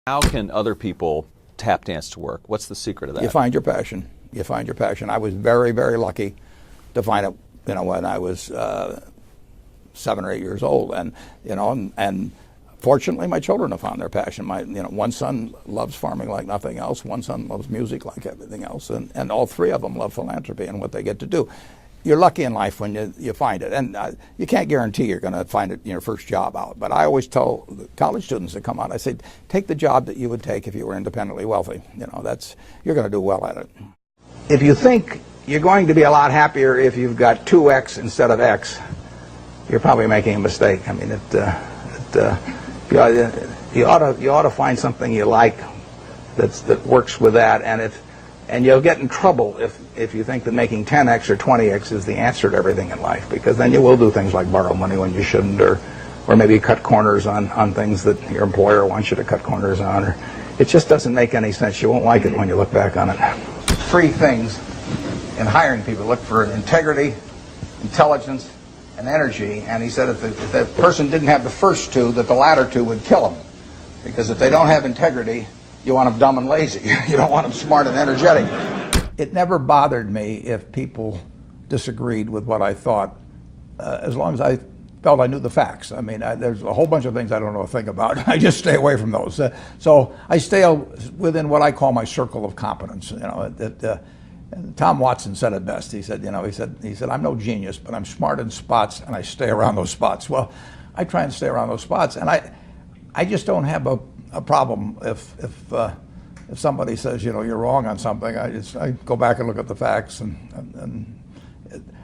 How can other people tap dance to work? What's the secret of that? You find your passion. You find your passion. I was very, very lucky to find it, when I was 7 or 8 years old, and fortunately, my children have found their passion. One son loves farming like nothing else. One son loves music like everything else, and all three of them love philanthropy and what they get to do. You're lucky in life when you find it, and you can't guarantee you're going to find it in your first job out. But I always tell the college students that come out, I say, take the job that you would take if you were independently wealthy. You're going to do well at it. If you think you're going to be a lot happier if you've got 2X instead of X, you're probably making a mistake. I mean, you ought to find something you like that works with that, and you'll get in trouble if you think that making 10X or 20X is the answer to everything in life, because then you will do things like borrow money when you shouldn't, or maybe cut corners on things that your employer wants you to cut corners on. Or it just doesn't make any sense. You won't like it when you look back on it. 3 things in hiring people: look for integrity, intelligence, and energy. And he said if the person didn't have the first 2, that the latter 2 would kill them, because if they don't have integrity, you want them dumb and lazy. You don't want them smart and energetic. It never bothered me if people disagreed with what I thought, as long as I felt I knew the facts. I mean, there's a whole bunch of things I don't know a thing about. I just stay away from those. So I stay within what I call my circle of competence. Tom Watson said it best. He said, I'm no genius, but I'm smart in spots, and I stay around those spots. Well, I try and stay around those spots, and I just don't have a problem if somebody says, you're wrong on something. I go back and look at the facts, and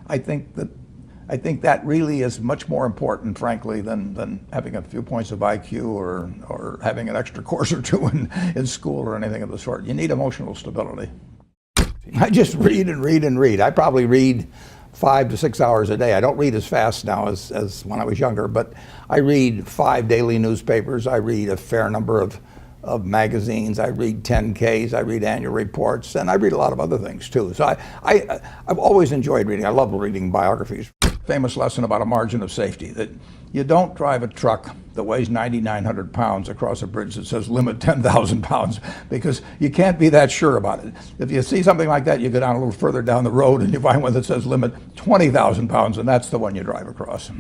I think that really is much more important, frankly, than having a few points of IQ or having an extra course or 2 in school or anything of the sort. You need emotional stability. I just read and read and read. I probably read 5 to 6 hours a day. I don't read as fast now as when I was younger, but I read 5 daily newspapers. I read a fair number of magazines. I read 10Ks. I read annual reports, and I read a lot of other things too. So I've always enjoyed reading. I love reading biographies. Famous lesson about a margin of safety, that you don't drive a truck that weighs 9,900 pounds across a bridge that says limit 10,000 pounds, because you can't be that sure about it. If you see something like that, you go down a little further down the road and you find one that says limit 20,000 pounds, and that's the one you drive across.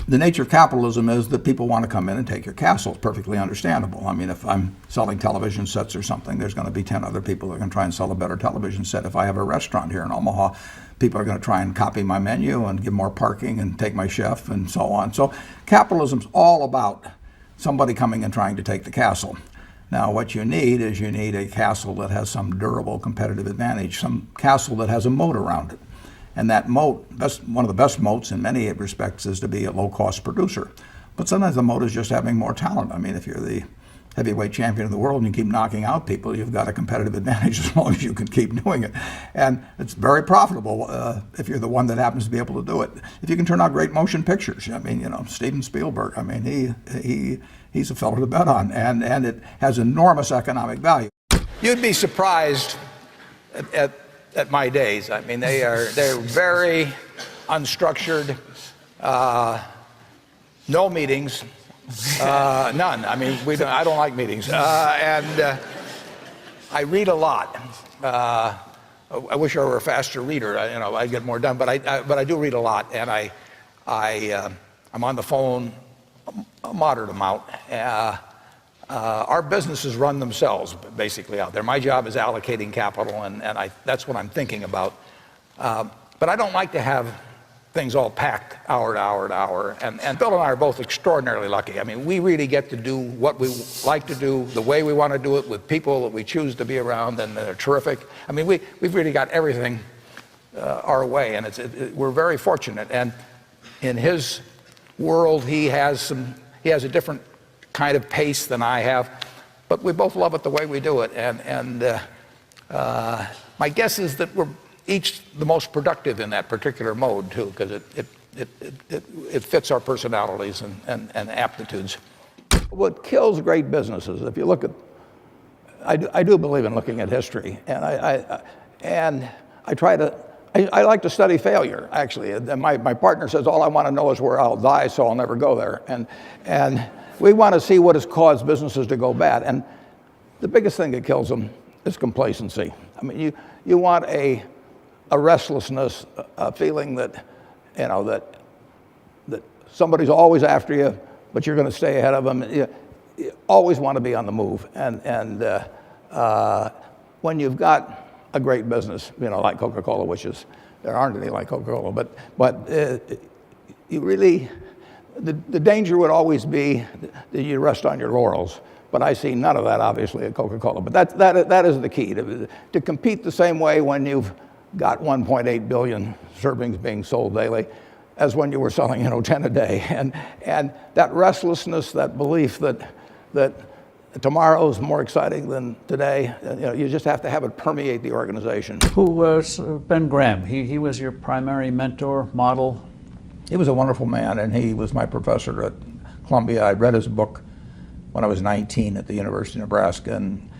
The nature of capitalism is that people want to come in and take your castle. It's perfectly understandable. I mean, if I'm selling television sets or something, there's going to be 10 other people that are going to try and sell a better television set. If I have a restaurant here in Omaha, people are going to try and copy my menu and give more parking and take my chef and so on. So capitalism's all about somebody coming and trying to take the castle. Now, what you need is a castle that has some durable competitive advantage, some castle that has a moat around it. And that moat, one of the best moats in many respects, is to be a low-cost producer. But sometimes the moat is just having more talent. I mean, if you're the heavyweight champion of the world and you keep knocking out people, you've got a competitive advantage as long as you can keep doing it. And it's very profitable if you're the one that happens to be able to do it. If you can turn out great motion pictures, I mean, Steven Spielberg, I mean, he's a fellow to bet on, and it has enormous economic value. You'd be surprised at my days. I mean, they're very unstructured, no meetings. None. I mean, I don't like meetings, and I read a lot. I wish I were a faster reader. I'd get more done. But I do read a lot, and I'm on the phone a moderate amount. Our businesses run themselves basically out there. My job is allocating capital, and that's what I'm thinking about. But I don't like to have things all packed hour to hour to hour. And Bill and I are both extraordinarily lucky. I mean, we really get to do what we like to do, the way we want to do it, with people that we choose to be around, and they're terrific. I mean, we've really got everything our way, and we're very fortunate. And in his world, he has a different kind of pace than I have, but we both love it the way we do it. And my guess is that we're each the most productive in that particular mode too, because it fits our personalities and aptitudes. What kills great businesses, if you look at, I do believe in looking at history, and I like to study failure, actually. And my partner says all I want to know is where I'll die, so I'll never go there. And we want to see what has caused businesses to go bad. And the biggest thing that kills them is complacency. I mean, you want a restlessness, a feeling that, you know, that somebody's always after you, but you're going to stay ahead of them. You always want to be on the move. And when you've got a great business, you know, like Coca-Cola, which is, there aren't any like Coca-Cola, but you really, the danger would always be that you rest on your laurels. But I see none of that, obviously, at Coca-Cola. But that is the key, to compete the same way when you've got 1.8 billion servings being sold daily as when you were selling, you know, 10 a day. And that restlessness, that belief that tomorrow's more exciting than today, you know, you just have to have it permeate the organization. Who was Ben Graham? He was your primary mentor, model? He was a wonderful man, and he was my professor at Columbia. I read his book when I was 19 at the University of Nebraska, and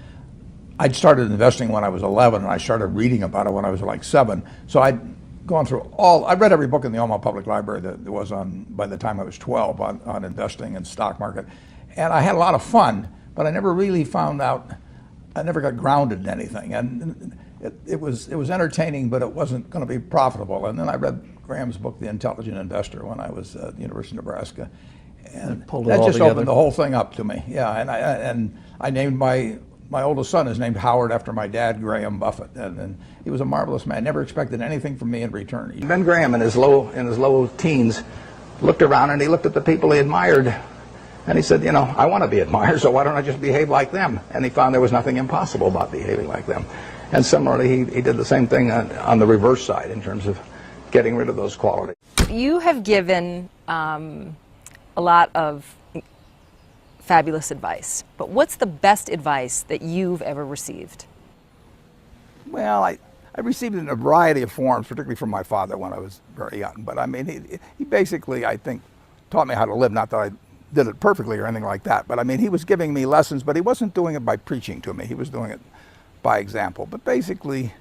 I'd started investing when I was 11, and I started reading about it when I was like 7. So I'd gone through I read every book in the Omaha Public Library that there was on, by the time I was 12, on investing and stock market. And I had a lot of fun, but I never really found out, I never got grounded in anything. And it was entertaining, but it wasn't going to be profitable. And then I read Graham's book, The Intelligent Investor, when I was at the University of Nebraska. And that just opened the whole thing up to me. Yeah, and I named my oldest son is named Howard after my dad, Graham Buffett, and he was a marvelous man. Never expected anything from me in return. Ben Graham, in his low teens, looked around and he looked at the people he admired, and he said, you know, I want to be admired, so why don't I just behave like them? And he found there was nothing impossible about behaving like them. And similarly, he did the same thing on the reverse side in terms of getting rid of those qualities. You have given a lot of fabulous advice, but what's the best advice that you've ever received? Well, I received it in a variety of forms, particularly from my father when I was very young. But I mean, he basically, I think, taught me how to live. Not that I did it perfectly or anything like that, but I mean, he was giving me lessons, but he wasn't doing it by preaching to me. He was doing it by example. But basically,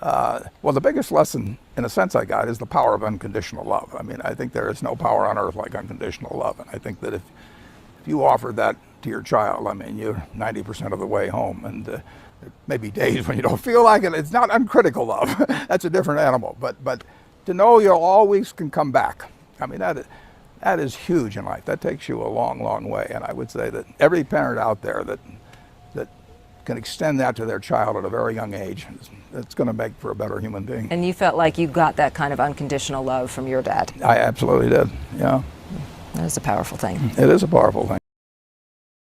well, the biggest lesson, in a sense, I got is the power of unconditional love. I mean, I think there is no power on earth like unconditional love. And I think that if you offered that to your child, I mean, you're 90% of the way home. And there may be days when you don't feel like it. It's not uncritical love. That's a different animal. But to know you always can come back, I mean, that is huge in life. That takes you a long, long way. And I would say that every parent out there that can extend that to their child at a very young age, it's going to make for a better human being. And you felt like you got that kind of unconditional love from your dad? I absolutely did, yeah. That is a powerful thing. It is a powerful thing.